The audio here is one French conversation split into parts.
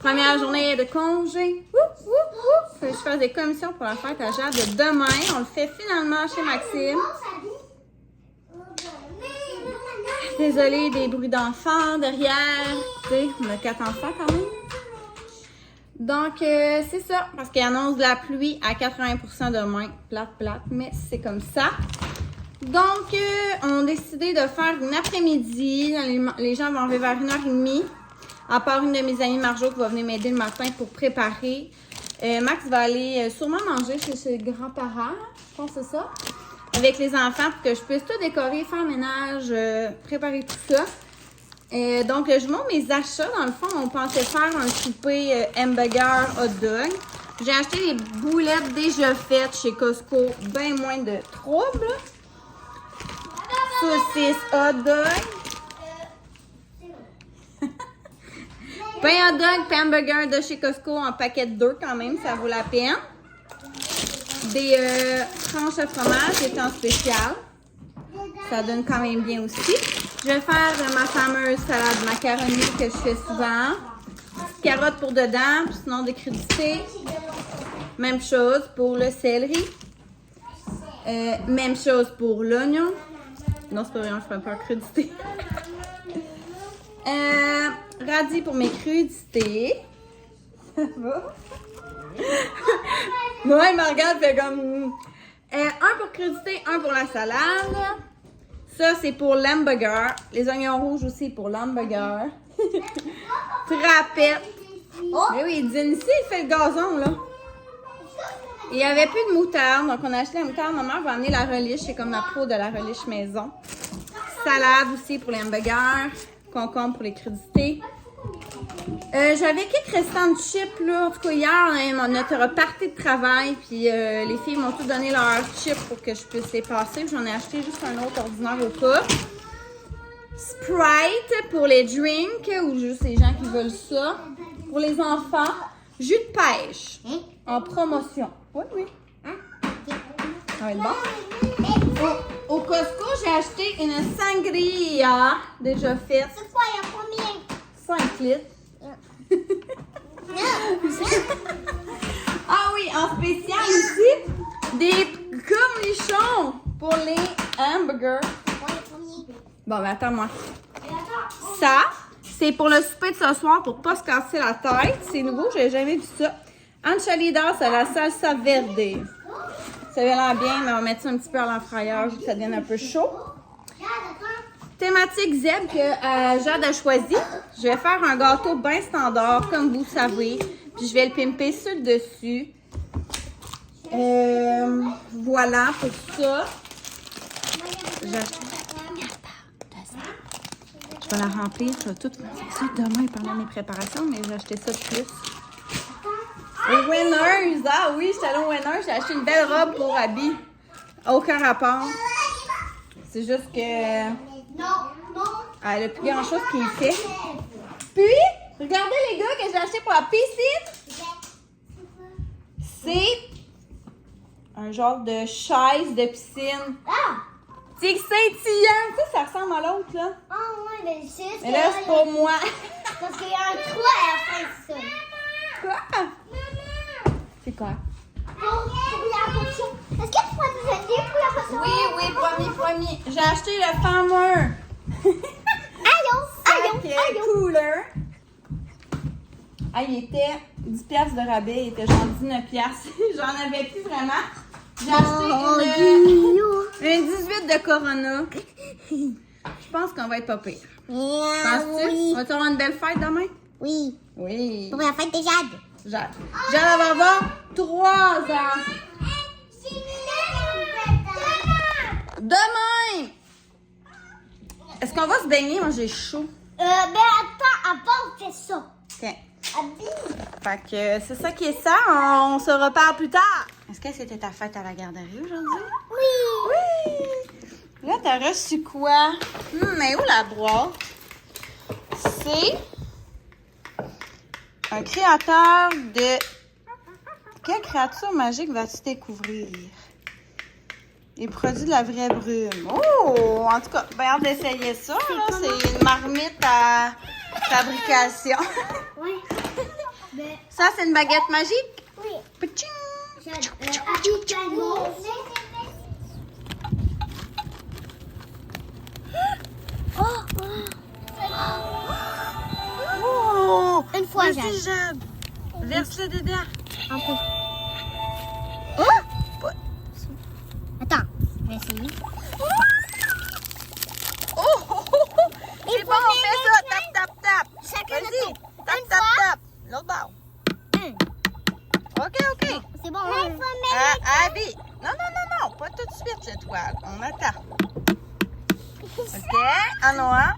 Première journée de congé. Faut que je fasse des commissions pour la fête à Jade de demain. On le fait finalement chez Maxime. Désolée des bruits d'enfants derrière. Tu sais, on a 4 enfants quand même. Donc, c'est ça. Parce qu'il annonce de la pluie à 80% demain. Plate, mais c'est comme ça. Donc, on a décidé de faire une après-midi. Les gens vont arriver vers 1h30. À part une de mes amies, Marjo, qui va venir m'aider le matin pour préparer. Max va aller sûrement manger chez ses grands-parents. Je pense que c'est ça. Avec les enfants pour que je puisse tout décorer, faire le ménage, préparer tout ça. Donc, je montre mes achats. Dans le fond, on pensait faire un souper hamburger hot dog. J'ai acheté les boulettes déjà faites chez Costco. Bien moins de troubles. Saucisse hot dog. Pain hot dog, pain hamburger de chez Costco en paquet de 2 quand même, ça vaut la peine. Des tranches à fromage, étaient en spécial. Ça donne quand même bien aussi. Je vais faire ma fameuse salade macaroni que je fais souvent. Carottes pour dedans, puis sinon des crudités. Même chose pour le céleri. Même chose pour l'oignon. Non, c'est pas vrai, je ferai pas crudité. Radis pour mes crudités. Ça va? Moi, il me regarde, fait comme... un pour crudité, un pour la salade. Ça, c'est pour l'hamburger. Les oignons rouges aussi pour l'hamburger. Trapette. Mais oui, il dîne ici, il fait le gazon, là. Il n'y avait plus de moutarde, donc on a acheté la moutarde. Maman va amener la relish, c'est comme la pro de la relish maison. Salade aussi pour les hamburgers. Concombre pour les crudités. J'avais quelques restants de chips, là. En tout cas, hier, notre partie de travail, puis les filles m'ont tout donné leurs chips pour que je puisse les passer. J'en ai acheté juste un autre ordinaire au cas. Sprite pour les drinks, ou juste les gens qui veulent ça. Pour les enfants, jus de pêche en promotion. Oui. Ça va être bon. Au Costco, j'ai acheté une sangria déjà faite. C'est quoi, il y a combien? 5 litres. Ah oui, en spécial aussi, des cornichons pour les hamburgers. Bon, ben attends-moi. Ça, c'est pour le souper de ce soir pour pas se casser la tête. C'est nouveau, j'ai jamais vu ça. Enchiladas à la salsa verde. Ça avait l'air bien, mais on va mettre ça un petit peu à l'enfrailleur, juste que ça devienne un peu chaud. Thématique Zeb que Jade a choisi. Je vais faire un gâteau bien standard, comme vous savez. Puis je vais le pimper sur le dessus. Voilà pour ça. J'ai acheté je vais la remplir. Je vais tout faire ça demain pendant mes préparations, mais j'ai acheté ça de plus. Au Winners! Ah oui, j'étais allée au Winners. J'ai acheté une belle robe pour Abby. Aucun rapport. C'est juste que... elle a plus grand chose qu'il fait. Puis, regardez les gars que j'ai acheté pour la piscine. C'est un genre de chaise de piscine. C'est scintillant. Ça ressemble à l'autre, là. Ah ouais, mais c'est ça. Mais là, c'est pour moi. Parce qu'il y a un trou à la fin de ça. Quoi? C'est quoi? Pour la potion. Est-ce que tu pourrais nous aider pour la potion? Oui, premier. J'ai acheté le fameux. Sac cooler. Ah, il était 10 piastres de rabais. Il était genre 19 piastres. J'en avais plus vraiment. J'ai acheté une 18 de Corona. Je pense qu'on va être pas pire. Penses-tu? Oui. On va avoir une belle fête demain? Oui. Oui. Pour la fête de Jade. Jade va avoir 3 ans. Demain! Est-ce qu'on va se baigner? Moi, j'ai chaud. Ben attends, avant on fait ça. OK. Abby. Fait que c'est ça qui est ça. On se reparle plus tard. Est-ce que c'était ta fête à la garderie aujourd'hui? Oui. Oui! Là, t'as reçu quoi? Mais où la boîte? C'est un créateur de... Quelle créature magique vas-tu découvrir? Les produits de la vraie brume. Oh! En tout cas, ben, hâte d'essayer ça. Là. C'est une marmite à fabrication. Oui. Ça, c'est une baguette magique? Oui. Paching! Oh! Une fois, Vas-y, Jade. Verse-le dedans. Un peu. Attends, je vais essayer. Oh! C'est bon, on fait ça. Tap, tap, tap. Chacun Vas-y. notre tour. Tap, Une tap, fois. tap. L'autre bord. OK. C'est bon. Abby. Non. Pas tout de suite, l'étoile. On attend. OK. En noir.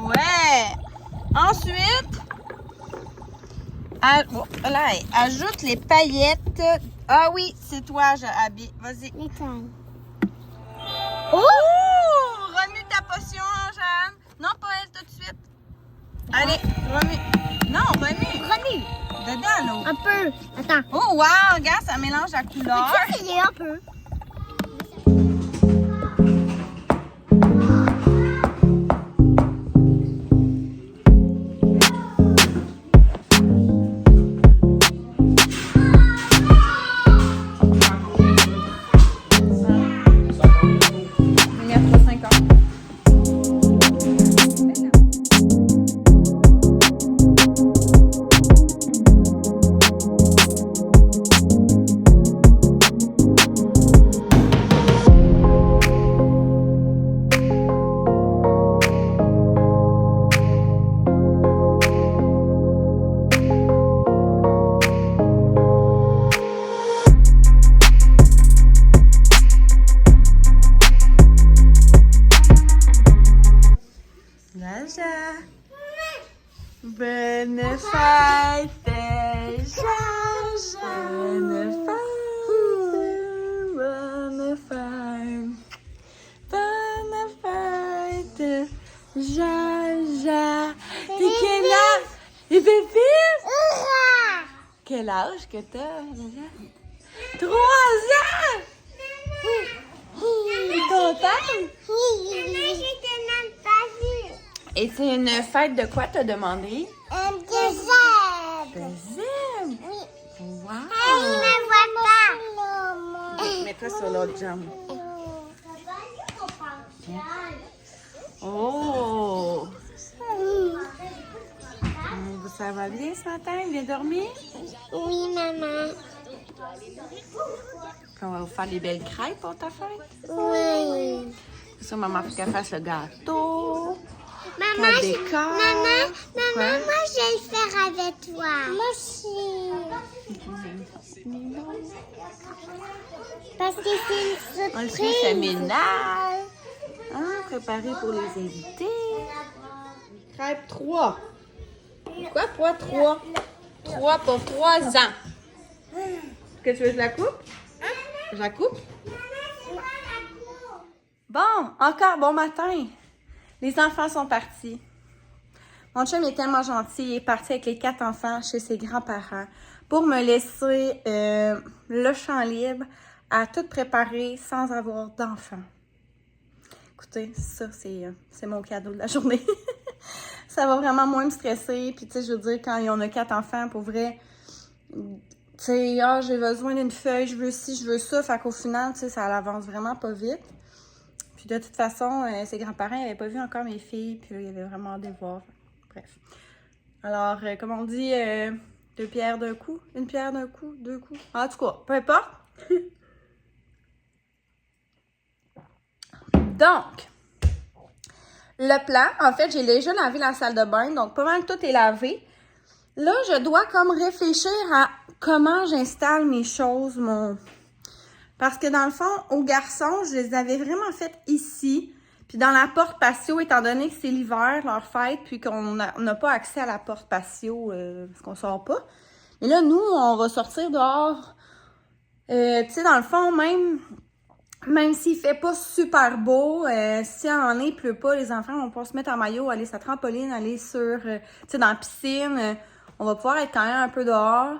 Ouais. Ensuite, ajoute les paillettes. Ah oui, c'est toi, Abby. Vas-y. L'étoile. Oh! Remue ta potion, Jeanne. Non, pas elle tout de suite. Allez, remue. Non, remue. Dedans, l'eau. Un peu. Attends. Oh, wow! Regarde, ça mélange la couleur. Peux-tu essayer un peu? Bonne fête, Jaja. Bonne fête, Jaja. T'es quel âge? Et bébé? Quel âge que t'as, Jaja? 3 ans! T'es contente? Et c'est une fête de quoi t'as demandé? Un deuxième. Deuxième? Oui. Wow! Il ne voit pas. Mets-toi sur l'autre jambe. Oh! Ça va bien ce matin? Bien dormi? Oui, maman. On va vous faire des belles crêpes pour ta fête? Oui. C'est ça, maman, faut qu'elle fasse le gâteau. Maman, Qu'elle décore. maman, Quoi? moi je vais le faire avec toi. Moi aussi. Parce que c'est On une le surprise. fait familial. Hein, préparé pour les invités. Crêpe 3. Quoi, pas 3? 3 pour 3 ans. Est-ce que tu veux que je la coupe? Je la coupe? Bon, encore bon matin. Les enfants sont partis. Mon chum est tellement gentil. Il est parti avec les 4 enfants chez ses grands-parents pour me laisser le champ libre à tout préparer sans avoir d'enfants. Écoutez, ça, c'est mon cadeau de la journée. Ça va vraiment moins me stresser. Puis, tu sais, je veux dire, quand on a 4 enfants, pour vrai, tu sais, j'ai besoin d'une feuille, je veux ci, je veux ça. Fait qu'au final, tu sais, ça avance vraiment pas vite. Puis de toute façon, ses grands-parents n'avaient pas vu encore mes filles, puis là, ils avaient vraiment hâte de les voir. Bref. Alors, comme on dit, 2 pierres d'un coup, 1 pierre d'un coup, 2 coups. En tout cas, peu importe. Donc, le plan, en fait, j'ai déjà lavé la salle de bain, donc pas mal tout est lavé. Là, je dois comme réfléchir à comment j'installe mes choses, Parce que dans le fond, aux garçons, je les avais vraiment faites ici. Puis dans la porte patio, étant donné que c'est l'hiver, leur fête, puis qu'on n'a pas accès à la porte patio parce qu'on sort pas. Mais là, nous, on va sortir dehors. Tu sais, dans le fond, même s'il fait pas super beau, si en est, il pleut pas, les enfants vont pouvoir se mettre en maillot, aller sur la trampoline, aller sur, tu sais, dans la piscine. On va pouvoir être quand même un peu dehors.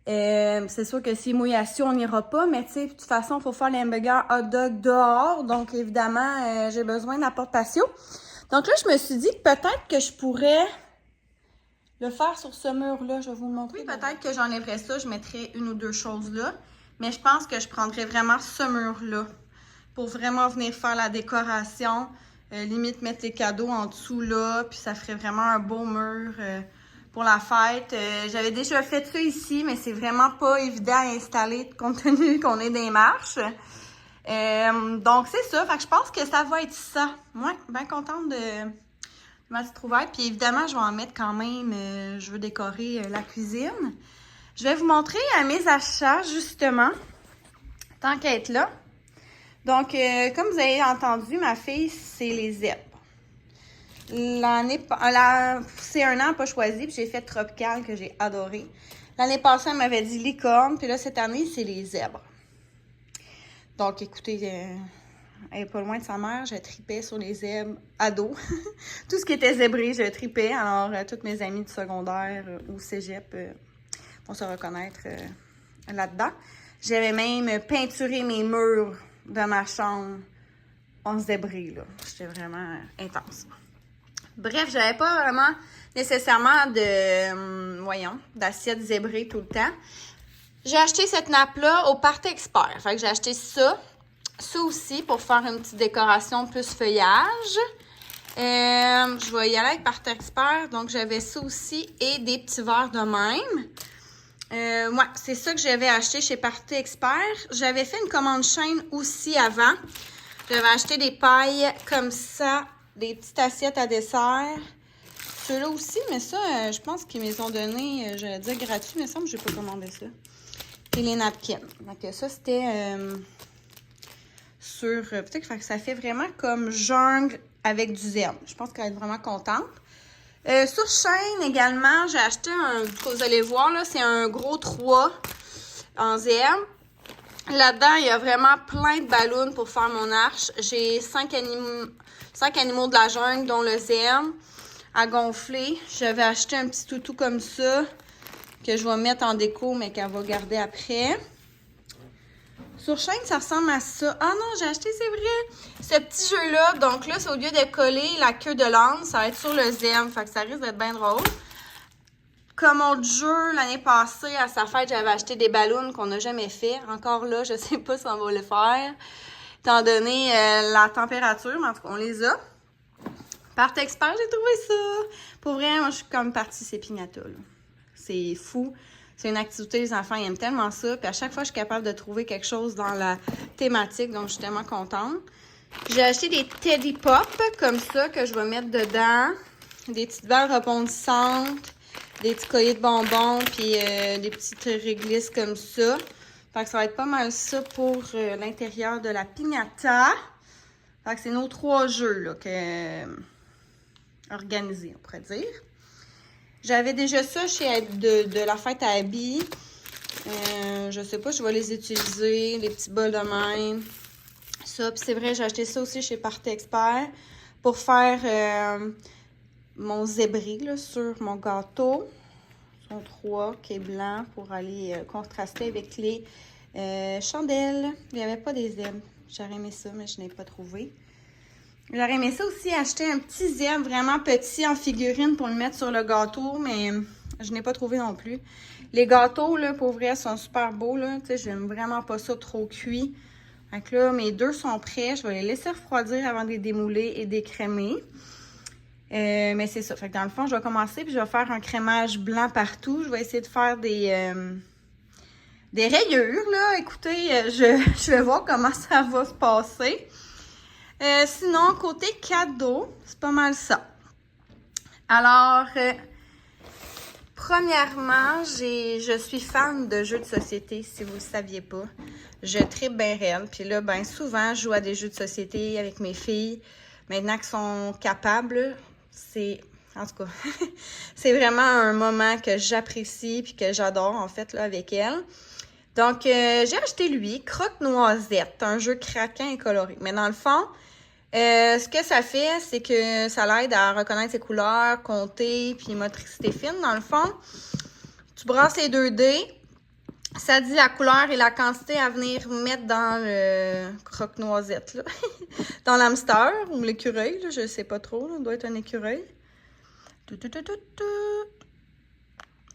C'est sûr que si mouille assis, on n'ira pas, mais tu sais, de toute façon, il faut faire les hamburgers hot dog dehors. Donc, évidemment, j'ai besoin de la porte patio. Donc là, je me suis dit que peut-être que je pourrais le faire sur ce mur-là. Je vais vous le montrer. Oui, peut-être que j'enlèverais ça, je mettrais une ou deux choses là. Mais je pense que je prendrais vraiment ce mur-là pour vraiment venir faire la décoration. Limite mettre les cadeaux en dessous là, puis ça ferait vraiment un beau mur pour la fête. J'avais déjà fait ça ici, mais c'est vraiment pas évident à installer compte tenu qu'on est dans les marches. Donc c'est ça, fait que je pense que ça va être ça. Ouais, bien contente de ma petite trouvaille. Puis évidemment, je vais en mettre quand même, je veux décorer la cuisine. Je vais vous montrer mes achats justement, tant qu'à être là. Donc, comme vous avez entendu, ma fille, c'est les zèbres. C'est un an pas choisi, puis j'ai fait tropical que j'ai adoré. L'année passée, elle m'avait dit licorne, puis là, cette année, c'est les zèbres. Donc, écoutez, elle n'est pas loin de sa mère, je tripais sur les zèbres ado. Tout ce qui était zébré, je tripais. Alors, toutes mes amies du secondaire ou cégep vont se reconnaître là-dedans. J'avais même peinturé mes murs de ma chambre en zébré, là. J'étais vraiment intense. Bref, j'avais pas vraiment nécessairement d'assiette zébrée tout le temps. J'ai acheté cette nappe-là au Party Expert. Fait que j'ai acheté ça. Ça aussi pour faire une petite décoration plus feuillage. Je vais y aller avec Party Expert. Donc, j'avais ça aussi et des petits verres de même. Ouais, c'est ça que j'avais acheté chez Party Expert. J'avais fait une commande chaîne aussi avant. J'avais acheté des pailles comme ça, des petites assiettes à dessert. Ceux-là aussi, mais ça, je pense qu'ils me les ont donné, j'allais dire gratuit, mais ça, je n'ai pas commandé ça. Et les napkins. Donc ça, c'était sur... Peut-être que ça fait vraiment comme jungle avec du zèbre. Je pense qu'elle va être vraiment contente. Sur chaîne également, j'ai acheté vous allez voir, là, c'est un gros 3 en zèbre. Là-dedans, il y a vraiment plein de ballons pour faire mon arche. J'ai 5 animaux de la jungle, dont le zèbre, à gonfler. J'avais acheté un petit toutou comme ça, que je vais mettre en déco, mais qu'elle va garder après. Sur chaîne, ça ressemble à ça. Ah non, j'ai acheté, c'est vrai, ce petit jeu-là. Donc là, c'est au lieu de coller la queue de l'âne, ça va être sur le zèbre. Fait que ça risque d'être bien drôle. Comme autre jeu, l'année passée, à sa fête, j'avais acheté des ballons qu'on n'a jamais fait. Encore là, je sais pas si on va le faire, étant donné la température, mais en tout cas, on les a. Party Expert, j'ai trouvé ça. Pour vrai, moi, je suis comme partie ces pignatas, là. C'est fou. C'est une activité, les enfants, ils aiment tellement ça. Puis à chaque fois, je suis capable de trouver quelque chose dans la thématique, donc je suis tellement contente. J'ai acheté des Teddy Pop comme ça que je vais mettre dedans. Des petites balles rebondissantes, des petits colliers de bonbons, puis des petites réglisses comme ça. Fait que ça va être pas mal ça pour l'intérieur de la piñata. Fait que c'est nos 3 jeux là, organisés, on pourrait dire. J'avais déjà ça chez de la fête à Abby. Je sais pas, je vais les utiliser, les petits bols de même. Ça, puis c'est vrai, j'ai acheté ça aussi chez Party Expert pour faire mon zébré là, sur mon gâteau. Son 3 qui est blanc pour aller contraster avec les chandelles. Il n'y avait pas des zèbres. J'aurais aimé ça, mais je n'ai pas trouvé. J'aurais aimé ça aussi, acheter un petit zèbre vraiment petit en figurine pour le mettre sur le gâteau, mais je n'ai pas trouvé non plus. Les gâteaux, là, pour vrai, sont super beaux, là. Tu sais, j'aime vraiment pas ça trop cuit. Fait que là, mes 2 sont prêts. Je vais les laisser refroidir avant de les démouler et d'écrémer. Mais c'est ça. Fait que dans le fond, je vais commencer puis je vais faire un crémage blanc partout. Je vais essayer de faire des rayures, là. Écoutez, je vais voir comment ça va se passer. Sinon, côté cadeau, c'est pas mal ça. Alors, premièrement, je suis fan de jeux de société, si vous ne le saviez pas. Je tripe bien raide. Puis là, ben souvent, je joue à des jeux de société avec mes filles. Maintenant qu'elles sont capables, en tout cas, c'est vraiment un moment que j'apprécie puis que j'adore, en fait, là, avec elles. Donc, j'ai acheté lui, Croque-Noisette, un jeu craquant et coloré. Mais dans le fond, ce que ça fait, c'est que ça l'aide à reconnaître ses couleurs, compter, puis motricité fine. Dans le fond, tu brasses les 2 dés, ça dit la couleur et la quantité à venir mettre dans le croque-noisette, là. Dans l'hamster ou l'écureuil, là, je sais pas trop, là, doit être un écureuil.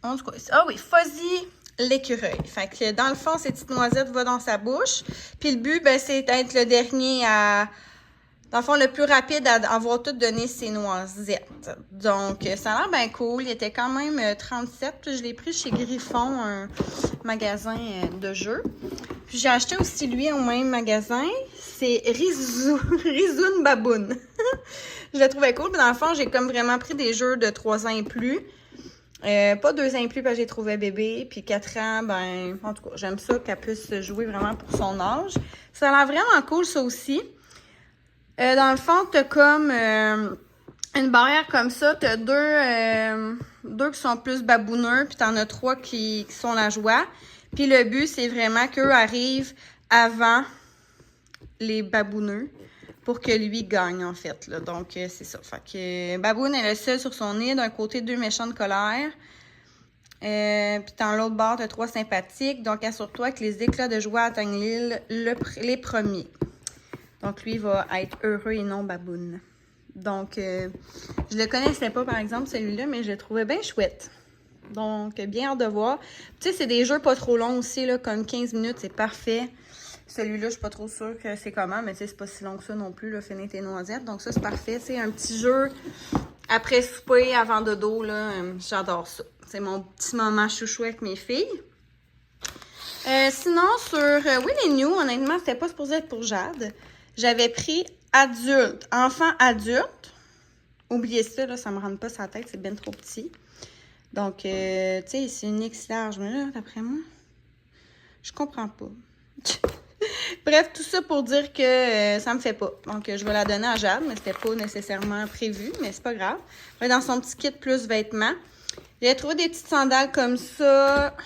En tout cas, ah oui, Fuzzy l'écureuil. Fait que dans le fond, ces petites noisettes vont dans sa bouche. Puis le but, ben, c'est d'être le dernier à... Dans le fond, le plus rapide à avoir tout donné ses noisettes. Donc, ça a l'air bien cool. Il était quand même 37. Puis je l'ai pris chez Griffon, un magasin de jeux. Puis j'ai acheté aussi lui au même magasin. C'est Rizoun Baboon. Je le trouvais cool. Puis dans le fond, j'ai comme vraiment pris des jeux de 3 ans et plus. Pas 2 ans et plus parce que j'ai trouvé bébé. Puis 4 ans, ben, en tout cas, j'aime ça qu'elle puisse jouer vraiment pour son âge. Ça a l'air vraiment cool, ça aussi. Dans le fond, t'as comme une barrière comme ça. T'as deux qui sont plus babouneux, puis t'en as 3 qui sont la joie. Puis le but, c'est vraiment qu'eux arrivent avant les babouneux pour que lui gagne, en fait. Là. Donc, c'est ça. Fait que Baboun est le seul sur son nid. D'un côté, 2 méchants de colère. Puis dans l'autre bord, t'as 3 sympathiques. Donc, assure-toi que les éclats de joie atteignent l'île les premiers. Donc, lui va être heureux et non baboune. Donc, je le connaissais pas, par exemple, celui-là, mais je le trouvais bien chouette. Donc, bien hâte de voir. Tu sais, c'est des jeux pas trop longs aussi, là, comme 15 minutes, c'est parfait. Celui-là, je suis pas trop sûre que c'est comment, mais tu sais, c'est pas si long que ça non plus, là, finir tes noisettes. Donc, ça, c'est parfait. C'est un petit jeu après souper, avant dodo, là, j'adore ça. C'est mon petit moment chouchou avec mes filles. Sinon, sur Winnie New, honnêtement, c'était pas supposé être pour Jade. J'avais pris adulte, enfant adulte. Oubliez ça, là, ça me rentre pas sur la tête, c'est bien trop petit. Donc, tu sais, c'est une X large, mais là, d'après moi, je comprends pas. Bref, tout ça pour dire que ça me fait pas. Donc, je vais la donner à Jade, mais c'était pas nécessairement prévu, mais c'est pas grave. Dans son petit kit plus vêtements. J'ai trouvé des petites sandales comme ça.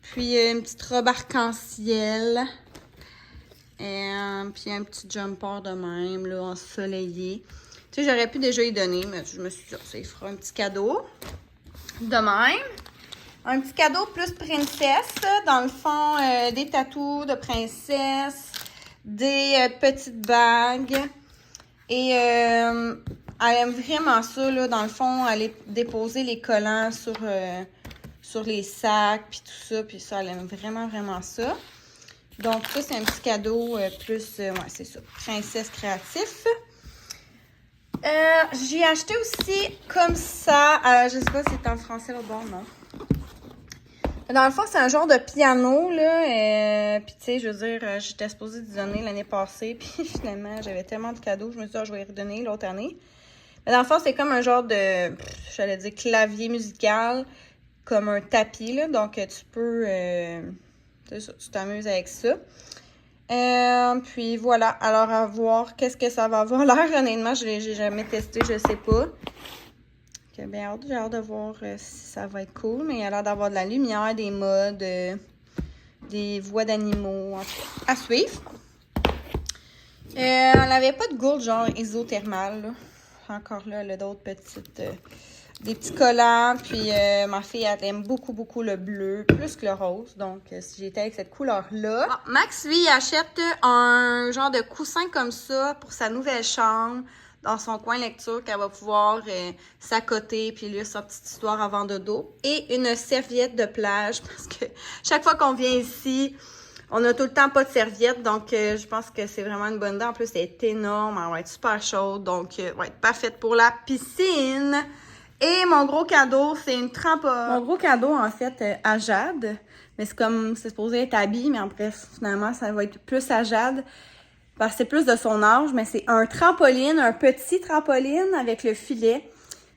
Puis, une petite robe arc-en-ciel. Puis un petit jumper de même, là, ensoleillé. Tu sais, j'aurais pu déjà y donner, mais je me suis dit, ça, il fera un petit cadeau. De même. Un petit cadeau plus princesse. Dans le fond, des tatous de princesse. Des petites bagues. Et elle aime vraiment ça, là. Dans le fond, aller déposer les collants sur les sacs, puis tout ça. Puis ça, elle aime vraiment, vraiment ça. Donc, ça, c'est un petit cadeau plus, ouais, c'est ça, princesse créatif. J'ai acheté aussi comme ça, je sais pas si c'est en français là bord, non. Dans le fond, c'est un genre de piano, là. Puis, tu sais, je veux dire, j'étais supposée d'y donner l'année passée. Puis, finalement, j'avais tellement de cadeaux, je me suis dit, je vais y redonner l'autre année. Mais dans le fond, c'est comme un genre de, j'allais dire, clavier musical, comme un tapis, là. Donc, tu peux... c'est ça, tu t'amuses avec ça. Puis voilà, alors à voir qu'est-ce que ça va avoir l'air. Honnêtement, je l'ai jamais testé, je sais pas. J'ai hâte de voir si ça va être cool. Mais il a l'air d'avoir de la lumière, des modes, des voix d'animaux, en tout cas, à suivre. Elle n'avait pas de gourde genre isothermale, là. Encore là, elle a d'autres petites... des petits collants, puis ma fille, elle aime beaucoup, beaucoup le bleu, plus que le rose. Donc, si j'étais avec cette couleur-là. Ah, Max, lui, il achète un genre de coussin comme ça pour sa nouvelle chambre, dans son coin lecture, qu'elle va pouvoir s'accoter, puis lire sa petite histoire avant dodo. Et une serviette de plage, parce que chaque fois qu'on vient ici, on a tout le temps pas de serviette. Donc, je pense que c'est vraiment une bonne idée. En plus, elle est énorme, elle va être super chaude. Donc, elle va être parfaite pour la piscine. Et mon gros cadeau, c'est une trampoline. Mon gros cadeau, en fait, à Jade. Mais c'est comme, c'est supposé être Abby, mais en bref, finalement, ça va être plus à Jade. Parce que c'est plus de son âge, mais c'est un trampoline, un petit trampoline avec le filet.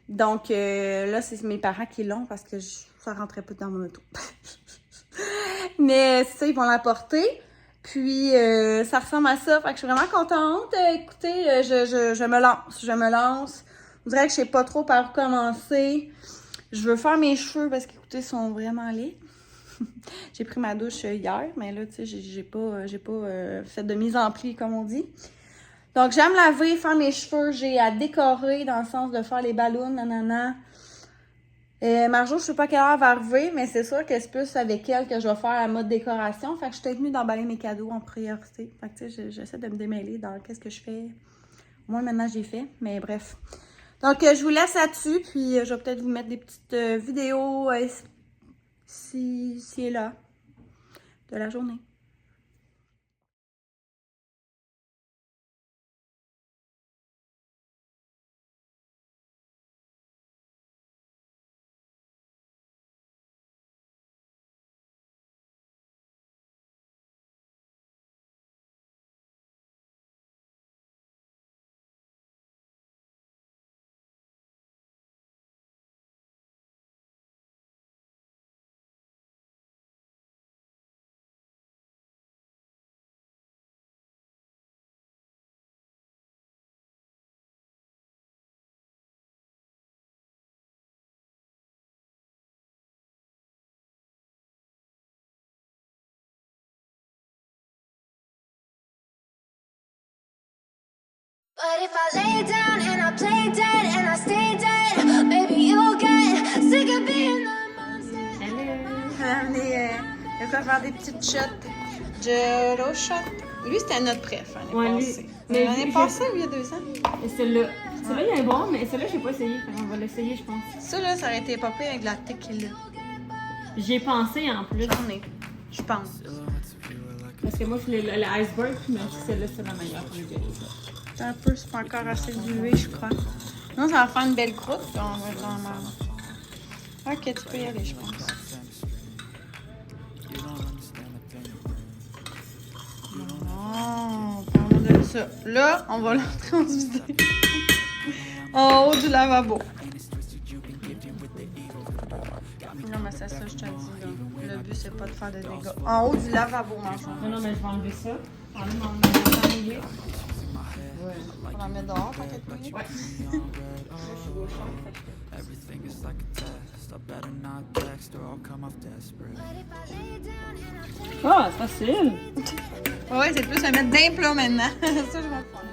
Donc, là, c'est mes parents qui l'ont parce que ça rentrait pas dans mon auto. Mais ça, ils vont l'apporter. Puis, ça ressemble à ça. Fait que je suis vraiment contente. Écoutez, je me lance. On dirait que je sais pas trop par où commencer. Je veux faire mes cheveux parce qu'écoutez, ils sont vraiment laids. J'ai pris ma douche hier, mais là, tu sais, j'ai pas fait de mise en pli, comme on dit. Donc, j'aime laver, faire mes cheveux. J'ai à décorer dans le sens de faire les ballons, nanana. Marjo, je sais pas quelle heure elle va arriver, mais c'est sûr que c'est plus avec elle que je vais faire la mode décoration. Fait que je suis venue d'emballer mes cadeaux en priorité. Fait que tu sais, j'essaie de me démêler dans qu'est-ce que je fais. Moi, maintenant, j'ai fait, mais bref. Donc, je vous laisse là-dessus, puis je vais peut-être vous mettre des petites vidéos ici et là de la journée. But if I lay down and I play dead and I stay dead, maybe you'll get sick of being the monster. On va faire des petites shots de l'eau shot. Lui, c'était notre préf l'année passée. Mais l'année passée ou il y a 2 ans? Et celui-là, il est bon, mais celui-là, je n'ai pas essayé. On va l'essayer, je pense. Ça, là, ça aurait été pas pire avec de la tequila. J'y ai pensé en plus. J'en ai, je pense. Parce que moi, je voulais l'iceberg, mais celle-là, c'est la meilleure pour les gars. C'est un peu, c'est pas encore assez dilué, je crois. Non, ça va faire une belle croûte, puis on va être dans la merde. Ok, tu peux y aller, je pense. Non, parlons de ça. Là, on va l'entrer en vidéo. En haut du lavabo. Non, mais c'est ça, je te dis, là. Le but, c'est pas de faire des dégâts. En haut du lavabo, mangeons. Non, mais je vais enlever ça. Je vais enlever mon On va la mettre dehors, tant qu'elle est. Ouais. Ah, c'est facile. Ouais, c'est plus à mettre d'un plat maintenant. Ça, je vais prendre.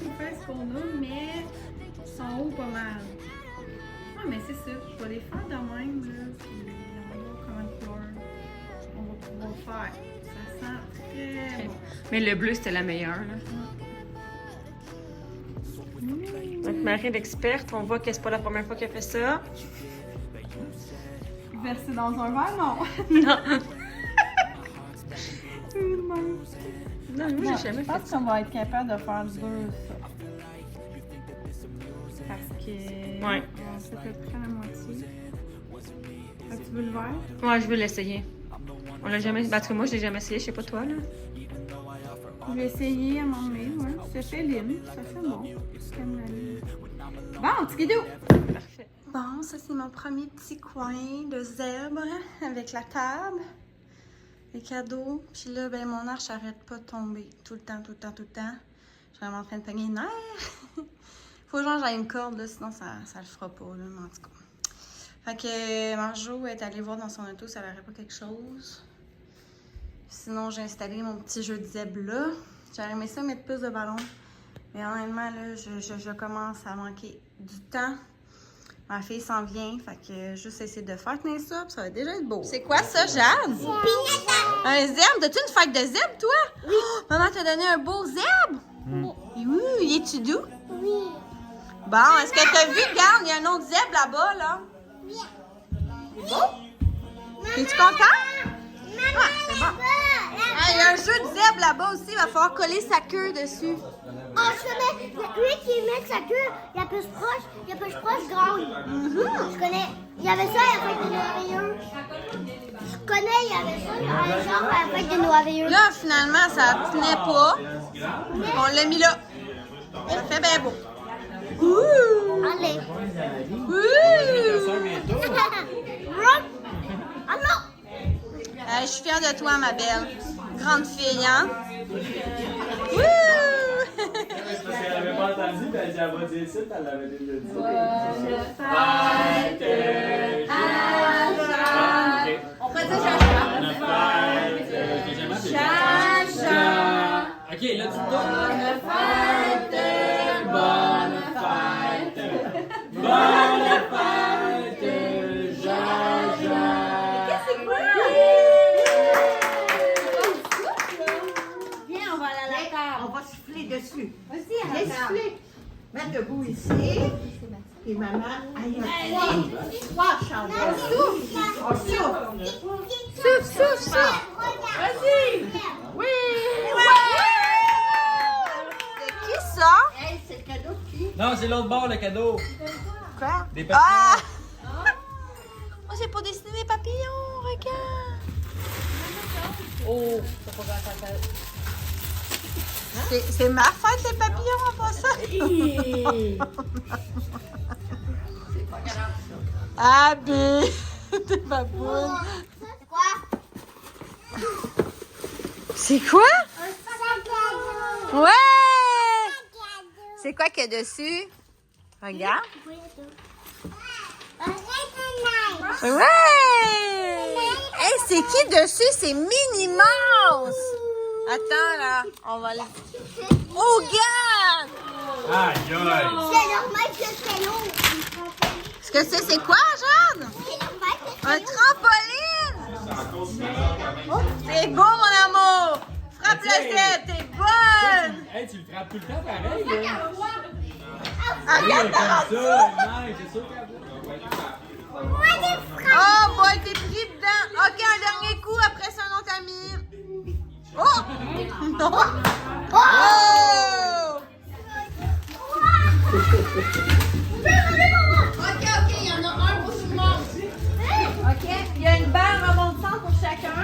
On fait ce qu'on a, mais ils sont hauts pas mal. Ah, mais c'est ça. Je vais les faire de même, là. Puis on va voir comment de couleur on va pouvoir faire. Ça sent très bon. Mais le bleu, c'était la meilleure. Là. Donc, Marie d'experte, on voit que c'est pas la première fois qu'elle fait ça. Verser dans un verre, non? Non. Non, moi, j'ai jamais je pense qu'on va être capable de faire deux, ça. Parce que... Ouais. Ça peut être à la moitié. Ah, tu veux le verre? Ouais, je veux l'essayer. On l'a jamais. Parce que moi, je l'ai jamais essayé, je sais pas toi, là. Je vais essayer à un moment donné, ouais. Ça fait lime, ça fait bon. J'aime la lime. Bon, petit guidou! Parfait. Bon, ça c'est mon premier petit coin de zèbre avec la table, les cadeaux. Puis là, ben mon arche n'arrête pas de tomber tout le temps. Je suis vraiment en train de pogner une nerf. Faut genre j'aille une corde, là, sinon ça le fera pas, là, mais en tout cas. Fait que Marjo est allée voir dans son auto si elle n'aurait pas quelque chose. Sinon, j'ai installé mon petit jeu de zèbre là. J'aurais aimé ça mettre plus de ballons. Mais honnêtement, là, je commence à manquer du temps. Ma fille s'en vient, fait que juste essayer de faire tenir ça, puis ça va déjà être beau. C'est quoi ça, Jade? Un zèbre? T'as-tu une fête de zèbre, toi? Oui. Oh, maman t'a donné un beau zèbre? Oui. Es-tu doux? Oui. Bon, est-ce que t'as vu? Regarde, il y a un autre zèbre là-bas, là. Oui. C'est beau? Es-tu content? Ah, c'est bon. Ah, il y a un jeu de zèbre là-bas aussi, il va falloir coller sa queue dessus. Oh, je connais. Lui qui met sa queue, il y a plus proche grande. Je connais. Il y avait ça à la fête des Noirveilleux. Je connais, il y avait ça à la fête des Noirveilleux. Là, finalement, ça tenait pas. On l'a mis là. Ça fait bien beau. Ouh! Allez. Ouh! Ah non! Je suis fière de toi, ma belle. Grande fille, hein? Wouh! Elle n'avait pas entendu, puis elle dit elle va dire ça, puis elle l'avait déjà dit. On fait ça, Chacha. Ok, là tu donnes. Viens, on va aller à la table. On va souffler dessus. Vas-y, allez souffler. Mets debout ici. Puis maman, il y a trois chandelles. On souffle. Souffle. Vas-y. Oui. C'est qui ça? Hey, c'est le cadeau de qui? Non, c'est l'autre bord, le cadeau. Quoi? Des papillons. Ah! Oh, c'est pour dessiner des papillons, regarde. Oh, ça faut faire ta tête. C'est ma fête, les papillons, en passant. Abby, t'es baboune. C'est quoi? C'est quoi? Ouais! C'est quoi qu'il y a dessus? Regarde. Ouais! Hey, c'est qui dessus? C'est Minnie Mouse! Attends, là. On va le... Oh, regarde! Aïe, aïe. C'est normal que c'est long. Est-ce que c'est quoi, Jeanne? C'est normal que Un trampoline! C'est beau, mon amour! Frappe le set, t'es bonne! Hey, tu le frappes tout le temps pareil, là. Arrête, Comme ça, nice, c'est sûr qu'elle oh boy, t'es pris dedans. Ok, un dernier coup, après ça, un autre ami. Oh! Non! Oh! Ok, il y en a un pour tout le monde. Ok, il y a une balle rebondissante pour chacun.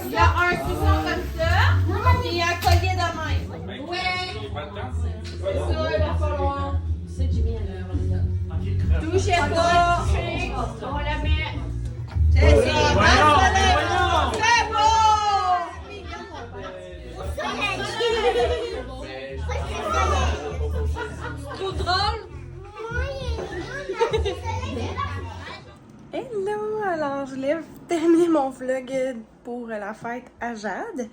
Il y a un citron comme ça. Puis il y a un collier de même. Ouais! C'est ça, il va falloir. Touchez pas! On la met! C'est ça! C'est beau! Trop drôle! Hello! Alors, je voulais terminer mon vlog pour la fête à Jade.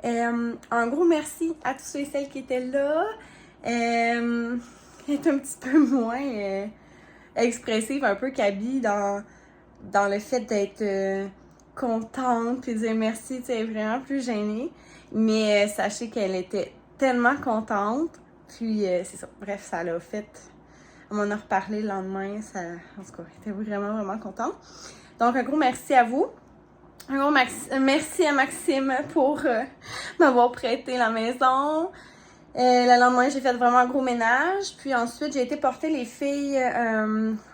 Un gros merci à tous ceux et celles qui étaient là. Elle est un petit peu moins expressive, un peu qu'Abby dans le fait d'être contente puis de dire merci, tu sais, elle est vraiment plus gênée. Mais sachez qu'elle était tellement contente. Puis c'est ça. Bref, ça l'a fait. On m'en a reparlé le lendemain. Ça, en tout cas, elle était vraiment, vraiment contente. Donc, un gros merci à vous. Un gros merci à Maxime pour m'avoir prêté la maison. Le lendemain, j'ai fait vraiment un gros ménage. Puis ensuite, j'ai été porter les filles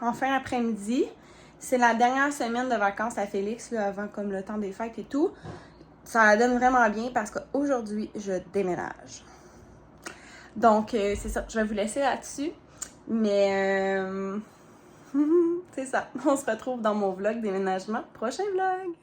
en fin d'après-midi. C'est la dernière semaine de vacances à Félix, là, avant comme le temps des fêtes et tout. Ça la donne vraiment bien parce qu'aujourd'hui, je déménage. Donc, c'est ça. Je vais vous laisser là-dessus. Mais, c'est ça. On se retrouve dans mon vlog déménagement. Prochain vlog!